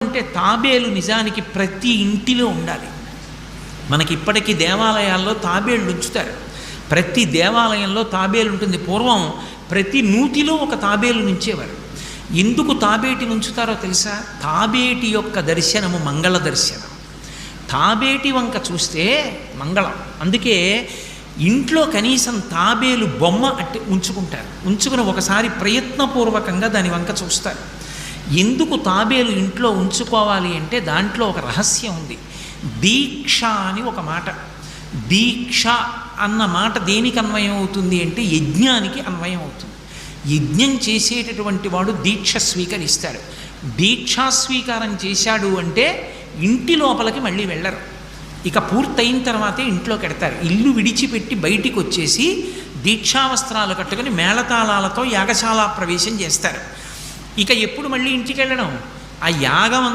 అంటే తాబేలు నిజానికి ప్రతి ఇంటిలో ఉండాలి. మనకి ఇప్పటికీ దేవాలయాల్లో తాబేళ్ళు ఉంచుతారు. ప్రతి దేవాలయంలో తాబేలు ఉంటుంది. పూర్వం ప్రతి నూతిలో ఒక తాబేలు నుంచేవారు. ఎందుకు తాబేటిని ఉంచుతారో తెలుసా? తాబేటి యొక్క దర్శనము మంగళ దర్శనం. తాబేటి వంక చూస్తే మంగళం. అందుకే ఇంట్లో కనీసం తాబేలు బొమ్మ అట్టి ఉంచుకుంటారు. ఉంచుకుని ఒకసారి ప్రయత్నపూర్వకంగా దాని వంక చూస్తారు. ఎందుకు తాబేలు ఇంట్లో ఉంచుకోవాలి అంటే దాంట్లో ఒక రహస్యం ఉంది. దీక్ష అని ఒక మాట. దీక్ష అన్న మాట దేనికి అన్వయం అవుతుంది అంటే యజ్ఞానికి అన్వయం అవుతుంది. యజ్ఞం చేసేటటువంటి వాడు దీక్ష స్వీకరిస్తాడు. దీక్షా స్వీకారం చేశాడు అంటే ఇంటి లోపలికి మళ్ళీ వెళ్ళరు. ఇక పూర్తయిన తర్వాతే ఇంట్లోకి వెడతారు. ఇల్లు విడిచిపెట్టి బయటికి వచ్చేసి దీక్షావస్త్రాలు కట్టుకొని మేళతాళాలతో యాగశాల ప్రవేశం చేస్తారు. ఇక ఎప్పుడు మళ్ళీ ఇంటికి వెళ్ళడం? ఆ యాగం